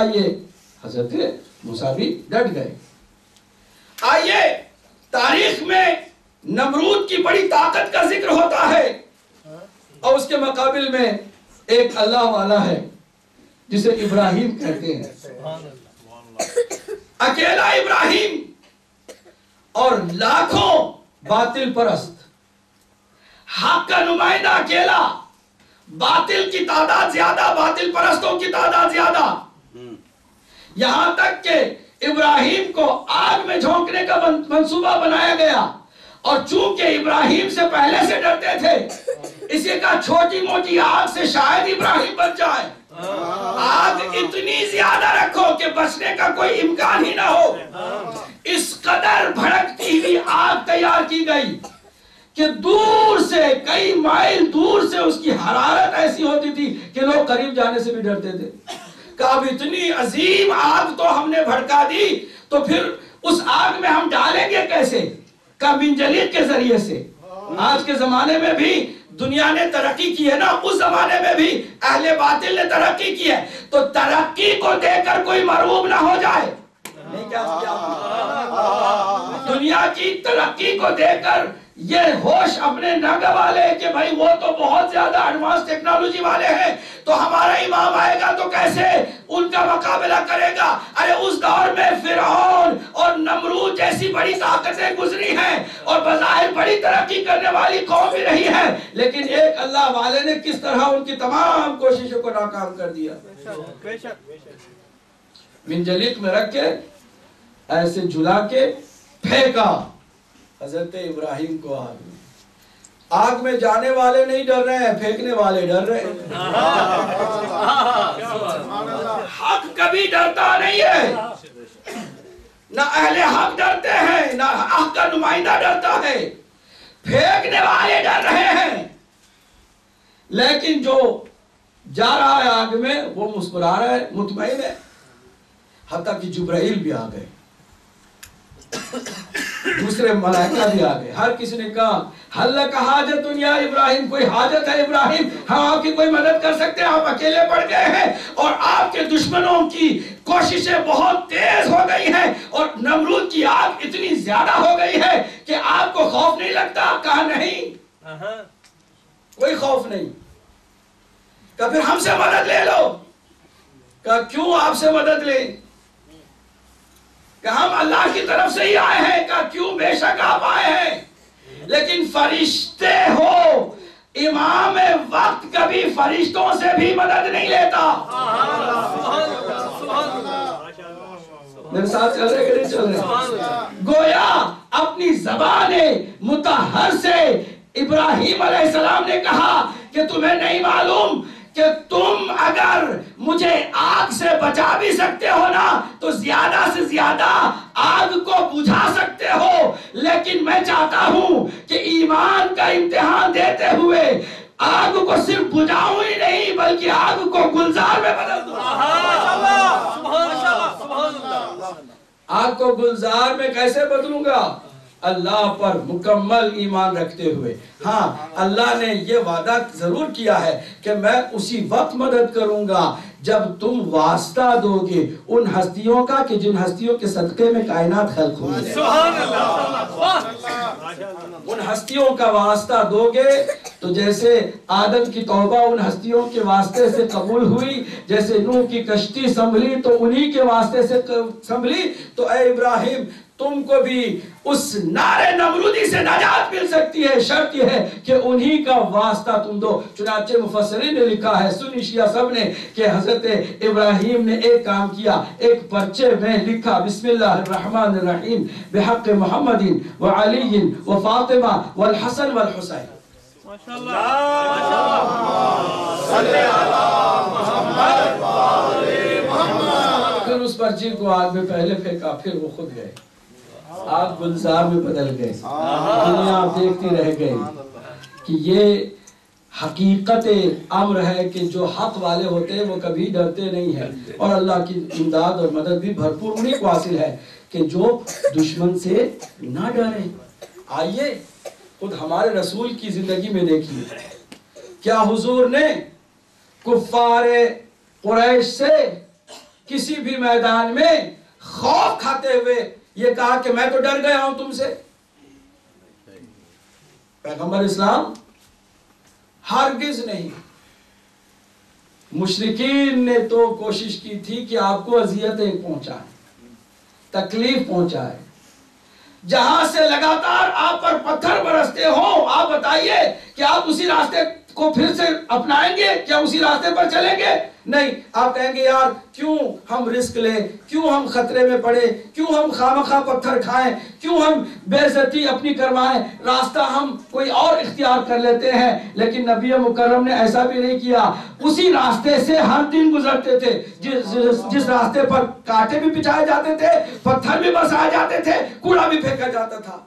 ये हजरत मूसा भी डट गए। आइए तारीख में नमरूद की बड़ी ताकत का जिक्र होता है और उसके मुकाबिल में एक अल्लाह वाला है जिसे इब्राहिम कहते हैं। अकेला इब्राहिम और लाखों बातिल परस्त, हक का नुमाइंदा अकेला, बातिल की तादाद ज्यादा, बातिल परस्तों की तादाद ज्यादा। यहां तक कि इब्राहिम को आग में झोंकने का मंसूबा बनाया गया और चूंकि इब्राहिम से पहले से डरते थे, इसी का छोटी मोटी आग से शायद इब्राहिम बच जाए। आग इतनी ज्यादा रखो कि बचने का कोई इम्कान ही ना हो। इस कदर भड़कती हुई आग तैयार की गई कि दूर से, कई माइल दूर से उसकी हरारत ऐसी होती थी कि लोग करीब जाने से भी डरते थे। अब इतनी अजीम आग तो हमने भड़का दी, तो फिर उस आग में हम डालेंगे कैसे? मिंजलीक के जरिए से। आज के जमाने में भी दुनिया ने तरक्की की है ना, उस जमाने में भी अहले बातिल ने तरक्की की है, तो तरक्की को देखकर कोई मरूब ना हो जाए। नहीं क्या दुनिया की तरक्की को देखकर ये होश अपने न गवा ले कि भाई वो तो बहुत ज्यादा एडवांस टेक्नोलॉजी वाले हैं, तो हमारा इमाम आएगा तो कैसे उनका मुकाबला करेगा। अरे उस दौर में फिरौन और नमरूद जैसी बड़ी ताकतें गुजरी हैं और बज़ाहिर बड़ी तरक्की करने वाली कौम भी रही है, लेकिन एक अल्लाह वाले ने किस तरह उनकी तमाम कोशिशों को नाकाम कर दिया। मिंजलिक में रख के ऐसे झुला के फेंका हजरत इब्राहिम को आग में। आग में जाने वाले नहीं डर रहे हैं, फेंकने वाले डर रहे हैं। हक कभी डरता नहीं है, ना अहले हक डरते हैं, ना हक का नुमाइंदा डरता है, फेंकने वाले डर रहे हैं। लेकिन जो जा रहा है आग में वो मुस्कुरा रहा है, मुतमईन है। हत्ता कि जिब्राइल भी आ गए, दूसरे मलाइका भी आ गए। हर किसी ने कहा हल्ला का हाजत या इब्राहिम, कोई हाजत है इब्राहिम, हम आपकी कोई मदद कर सकते हैं, आप अकेले पड़ गए हैं और आपके दुश्मनों की कोशिशें बहुत तेज हो गई हैं और नमरूद की आग इतनी ज्यादा हो गई है कि आपको खौफ नहीं लगता? कहा नहीं, कोई खौफ नहीं। कहा फिर हमसे मदद ले लो। कहा क्यों आपसे मदद ले? कि हम अल्लाह की तरफ से ही आए हैं। कहा क्यों? बेशक आप आए हैं, लेकिन फरिश्ते हो, इमाम वक्त कभी फरिश्तों से भी मदद नहीं लेता। मेरे साथ चल रहे कि नहीं चल रहे? गोया अपनी ज़बाने मुतहर से इब्राहिम अलैहिस्सलाम ने कहा कि तुम्हें नहीं मालूम कि तुम अगर मुझे आग से बचा भी सकते हो ना, तो ज्यादा से ज्यादा आग को बुझा सकते हो, लेकिन मैं चाहता हूं कि ईमान का इम्तिहान देते हुए आग को सिर्फ बुझाऊं ही नहीं बल्कि आग को गुलजार में बदल दूं। आग को गुलजार में कैसे बदलूंगा? अल्लाह पर मुकम्मल ईमान रखते हुए। हाँ, अल्लाह ने ये वादा जरूर किया है कि मैं उसी वक्त मदद करूंगा जब तुम वास्ता दोगे उन हस्तियों का कि जिन हस्तियों के सदक़े में कायनात खल्क़ हुई है। उन हस्तियों का वास्ता दोगे तो जैसे आदम की तौबा उन हस्तियों के वास्ते से कबूल हुई, जैसे नूह की कश्ती संभली तो उन्हीं के वास्ते से संभली, तो ऐ इब्राहिम तुमको भी उस नारे नमरूदी से नजात मिल सकती है। शर्त यह है कि उन्हीं का वास्ता तुम दो। चुनाचे मुफस्सिरीन ने लिखा है, सुन्नी शिया सब ने, कि हजरत इब्राहिम ने एक काम किया, एक पर्चे में लिखा बिस्मिल्लाहिर्रहमानिर्रहीम बिहक़ मुहम्मदिन व अलीयिन व फातिमा वल हसन वल हुसैन। माशाअल्लाह, सल्ले अला मुहम्मद व आले मुहम्मद। फिर उस पर्ची को आग में पहले फेंका, फिर वो खुद गए, आग गुलजार में बदल गए। दुनिया देखती रह गई कि ये हकीकत अम्र है कि जो हक वाले होते हैं वो कभी डरते नहीं है, और अल्लाह की इमदाद और मदद भी भरपूर उन्हीं को हासिल है कि जो दुश्मन से ना डरे। आइए खुद हमारे रसूल की जिंदगी में देखिए, क्या हुजूर ने कुफ्फारे कुरैश से किसी भी मैदान में खौफ खाते हुए ये कहा कि मैं तो डर गया हूं तुमसे। पैगंबर इस्लाम हरगिज नहीं। मुशरिकीन ने तो कोशिश की थी कि आपको अजियतें पहुंचाएं, तकलीफ पहुंचाए, जहां से लगातार आप पर पत्थर बरसते हो। आप बताइए कि आप उसी रास्ते को फिर से अपनाएंगे? क्या उसी रास्ते पर चलेंगे? नहीं, आप कहेंगे यार क्यों हम रिस्क लें, क्यों हम खतरे में पड़े, क्यों हम खामखा पत्थर खाएं, क्यों हम बेइज्जती अपनी करवाएं, रास्ता हम कोई और इख्तियार कर लेते हैं। लेकिन नबी मुकर्रम ने ऐसा भी नहीं किया। उसी रास्ते से हर दिन गुजरते थे, जिस रास्ते पर कांटे भी बिछाए जाते थे, पत्थर भी बरसाए जाते थे, कूड़ा भी फेंका जाता था।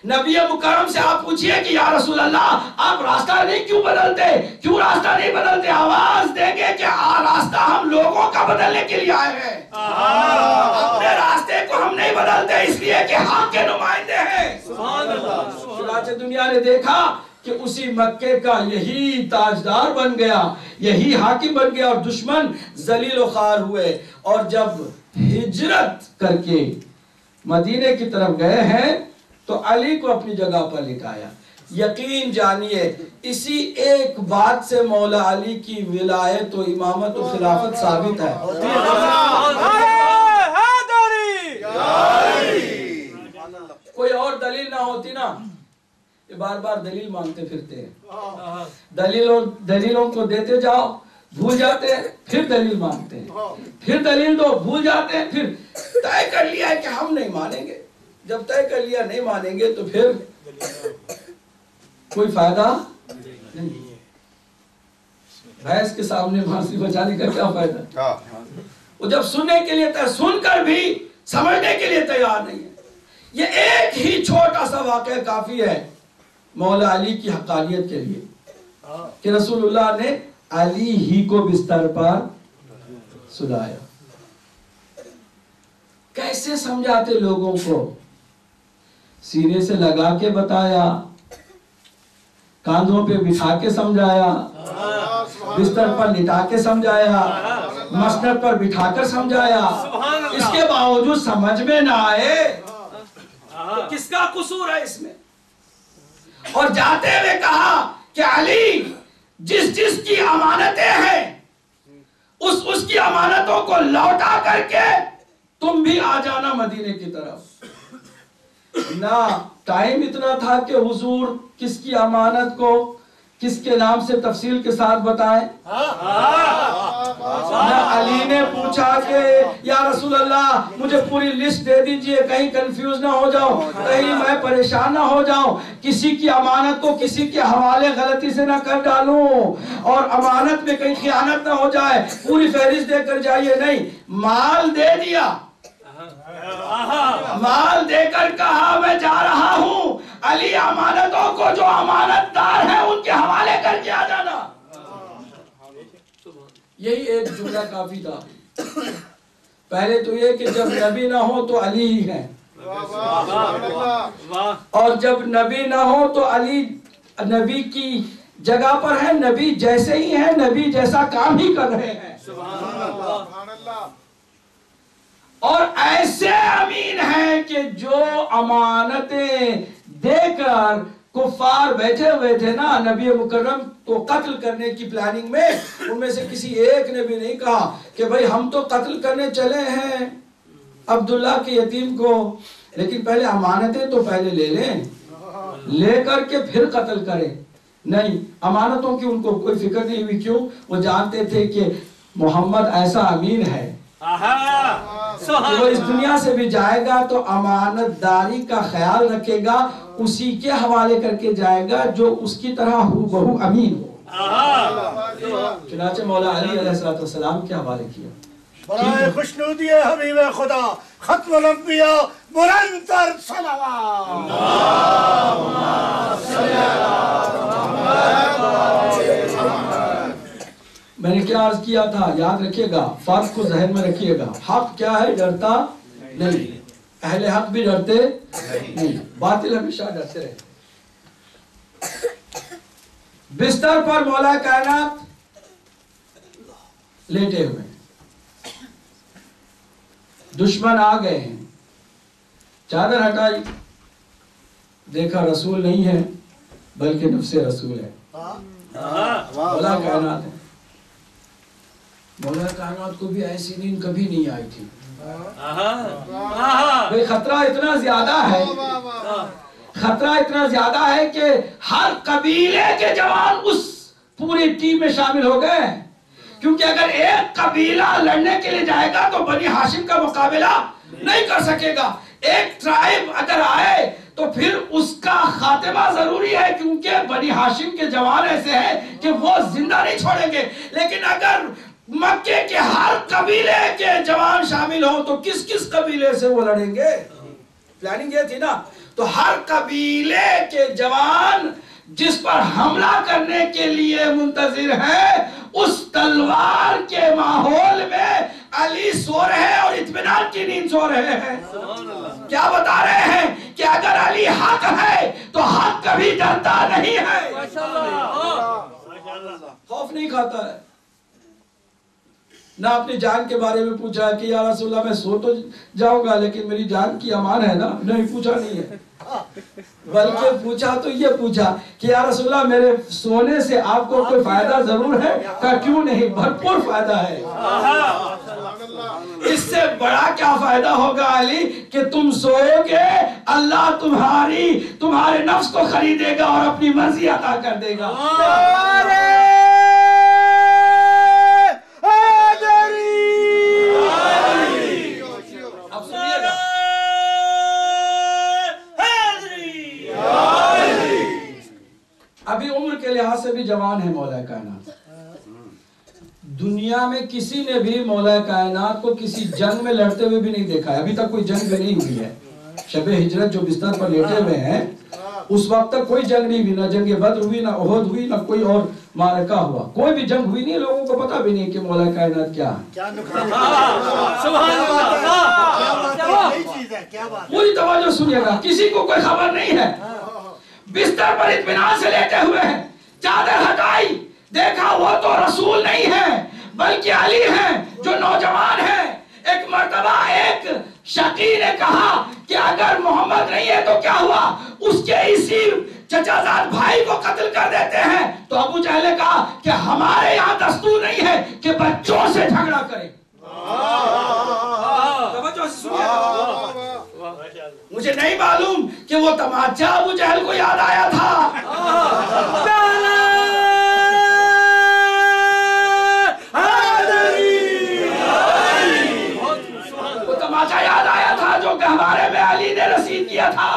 नबी मुकर्रम से आप पूछिए कि या रसूल अल्लाह, आप रास्ता नहीं क्यों बदलते, क्यों रास्ता नहीं बदलते? आवाज देंगे कि रास्ता हम लोगों का बदलने के लिए आए हैं, अपने रास्ते को हम नहीं बदलते, इसलिए कि हक के नुमाइंदे हैं। सुभान अल्लाह। चुनांचे दुनिया ने देखा कि उसी मक्के का यही ताजदार बन गया, यही हाकिम बन गया, और दुश्मन जलील ख्वार हुए। और जब हिजरत करके मदीने की तरफ गए हैं तो अली को अपनी जगह पर लिटाया। यकीन जानिए, इसी एक बात से मौला अली की विलायत और इमामत और खिलाफत साबित है। कोई और दलील ना होती ना, ये बार बार दलील मांगते फिरते हैं। दलीलों को देते जाओ, भूल जाते हैं, फिर दलील मांगते हैं, फिर दलील दो, भूल जाते हैं, फिर तय कर लिया है कि हम नहीं मानेंगे। जब तय कर लिया नहीं मानेंगे तो फिर कोई फायदा नहीं। भैंस के सामने फांसी बचाने का क्या फायदा? वो जब सुनने के लिए तैयार, सुनकर भी समझने के लिए तैयार नहीं है। ये एक ही छोटा सा वाक़या काफी है मौला अली की हक़ानियत के लिए कि रसूलुल्लाह ने अली ही को बिस्तर पर सुलाया। कैसे समझाते लोगों को? सीने से लगा के बताया, कांधों पे बिठा के समझाया, बिस्तर पर लिटा के समझाया, मसनद पर बिठाकर समझाया। इसके बावजूद समझ में ना आए तो किसका कसूर है इसमें? और जाते हुए कहा कि अली, जिस की अमानतें हैं उसकी अमानतों को लौटा करके तुम भी आ जाना मदीने की तरफ। ना टाइम इतना था कि हुजूर किसकी अमानत को किसके नाम से तफसील के साथ बताएं। ना अली ने पूछा कि या रसूल अल्लाह मुझे पूरी लिस्ट दे दीजिए, कहीं कंफ्यूज ना हो जाऊं, कहीं मैं परेशान ना हो जाऊं, किसी की अमानत को किसी के हवाले गलती से ना कर डालूं, और अमानत में कहीं खियानत ना हो जाए, पूरी फहरिस्त देकर जाइए। नहीं, माल दे दिया, माल देकर कहा मैं जा रहा हूं, अली अमानतों को जो अमानतदार है उनके हवाले करके आ जाना। यही एक जुमला काफी था। पहले तो ये कि जब नबी ना हो तो अली ही है, और जब नबी ना हो तो अली नबी की जगह पर है, नबी जैसे ही है, नबी जैसा काम ही कर रहे हैं। और ऐसे अमीन हैं कि जो अमानतें देकर कुफार बैठे हुए थे ना नबी मुकर्रम को कत्ल करने की प्लानिंग में, उनमें से किसी एक ने भी नहीं कहा कि भाई हम तो कत्ल करने चले हैं अब्दुल्ला के यतीम को, लेकिन पहले अमानतें तो पहले ले लें, लेकर के फिर कत्ल करें। नहीं, अमानतों की उनको कोई फिक्र नहीं हुई। क्यों? वो जानते थे कि मोहम्मद ऐसा अमीन है कि वो इस दुनिया से भी जाएगा तो अमानतदारी का ख्याल रखेगा, उसी के हवाले करके जाएगा जो उसकी तरह हूबहू अमीन हो। चुनांचे मौला अली अलैहिस्सलाम के हवाले किया। बराए खुशनुदी हबीब खुदा खत्मुल अंबिया मुरंतर सलावत। मैंने क्या अर्ज किया था, याद रखिएगा, फर्क को जहन में रखिएगा। हक क्या है? डरता नहीं, अहले हक भी डरते नहीं, बातिल हमेशा डरते रहे। बिस्तर पर मौला कायनात लेटे हुए, दुश्मन आ गए हैं, चादर हटाई, देखा रसूल नहीं है बल्कि नफ्से रसूल है। मौला कायनात है। मौला कायनात को भी ऐसी नींद कभी नहीं आई थी। भाई खतरा इतना ज्यादा है, खतरा इतना ज्यादा है कि हर कबीले के जवान उस पूरी टीम में शामिल हो गए, क्योंकि अगर एक कबीला लड़ने के लिए जाएगा तो बनी हाशिम का मुकाबला नहीं कर सकेगा। एक ट्राइब अगर आए तो फिर उसका खात्मा जरूरी है, क्योंकि बनी हाशिम के जवान ऐसे हैं कि वो जिंदा नहीं छोड़ेंगे। लेकिन अगर मक्के के हर कबीले के जवान शामिल हो तो किस किस कबीले से वो लड़ेंगे? प्लानिंग ये थी ना। तो हर कबीले के जवान जिस पर हमला करने के लिए मुंतजिर है, उस तलवार के माहौल में अली सो रहे हैं और इत्मीनान की नींद सो रहे हैं। क्या बता रहे हैं कि अगर अली हक है तो हक कभी डरता नहीं है, खौफ नहीं खाता है। ना अपनी जान के बारे में पूछा कि या रसूलल्लाह मैं सो तो जाऊंगा लेकिन मेरी जान की अमान है ना, नहीं पूछा नहीं है। बल्कि पूछा तो ये पूछा कि या रसूलल्लाह मेरे सोने से आपको कोई फायदा जरूर है? कहा क्यों नहीं, भरपूर फायदा है। इससे बड़ा क्या फायदा होगा अली कि तुम सोओगे, अल्लाह तुम्हारे नफ्स को खरीदेगा और अपनी मर्जी अता कर देगा। अब सुनिएगा, अभी उम्र के लिहाज से भी जवान है मौला कायनात। दुनिया में किसी ने भी मौला कायनात को किसी जंग में लड़ते हुए भी नहीं देखा है। अभी तक कोई जंग भी नहीं हुई है। शबे हिजरत जो बिस्तर पर लेटे हुए हैं उस वक्त तक कोई जंग नहीं हुई, ना जंग बद्र हुई, ना ओहद हुई, ना कोई और मारका हुआ, कोई भी जंग हुई नहीं। लोगों को पता भी नहीं कि मौला कायनात क्या है। पूरी तवज्जो सुनिएगा, किसी को कोई खबर नहीं है। बिस्तर पर इत्मीनान से लेटे हुए हैं, चादर हटाई, देखा वो तो रसूल नहीं है बल्कि अली हैं जो नौजवान है। एक मर्तबा एक शकी ने कहा कि अगर मोहम्मद नहीं है तो क्या हुआ, उसके इसी चचाजाद भाई को कत्ल कर देते हैं। तो अबू जहल ने कहा कि हमारे यहाँ दस्तूर नहीं है कि बच्चों से झगड़ा करें। मुझे नहीं मालूम कि वो तमाचा अबू जहल को याद आया था। वो तमाचा याद आया था जो गहवारे में अली ने रसीद किया था,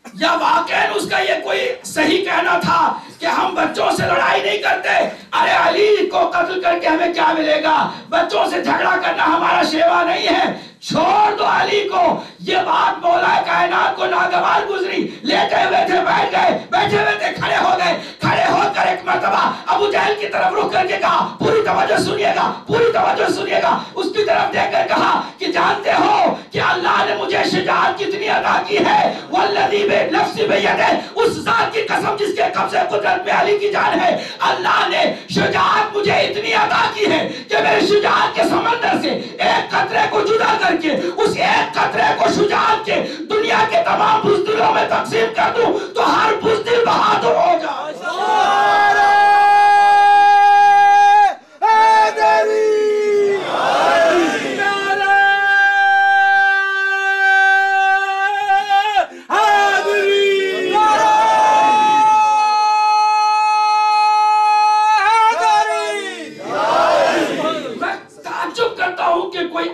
या वाकई उसका ये कोई सही कहना था कि हम बच्चों से लड़ाई नहीं करते। अरे अली को कत्ल करके हमें क्या मिलेगा, बच्चों से झगड़ा करना हमारा शेवा नहीं है, छोड़ दो अली को। ये बात मौला कायनात को नागवार गुजरी। लेटे हुए थे, बैठ गए, बैठे हुए थे, खड़े हो गए। खड़े होकर एक मर्तबा अबू जहल की तरफ रुक करके कहा, पूरी तवज्जो सुनिएगा, पूरी तवज्जो सुनिएगा। उसकी तरफ देखकर कहा कि जानते हो कि अल्लाह ने मुझे शुजाअत कितनी अता की है, वल्लज़ी नफ्सी बियदिही, उस जात की कसम जिसके कब्ज़े कुदरत में अली की जान है, अल्लाह ने शुजाअत मुझे इतनी अता की है कि मेरे शुजाअत के समंदर से एक कतरे को जुदा करके उस एक कतरे को शुजाअत के दुनिया के तमाम बुज़दिलों में तकसीम कर दूं तो हर बुज़दिल बहादुर हो जाए।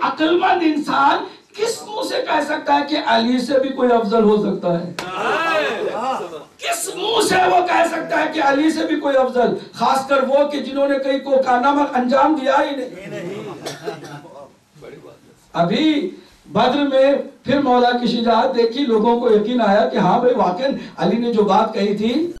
अक्लमंद इंसान किस मुंह से कह सकता है कि अली से भी कोई अफजल हो सकता है? किस मुंह से वो कह सकता है कि अली से भी कोई अफजल, खासकर वो कि जिन्होंने कहीं को कारनामा अंजाम दिया ही नहीं। अभी बद्र में फिर मौला की शुजाअत देखी, लोगों को यकीन आया कि हाँ भाई वाकई अली ने जो बात कही थी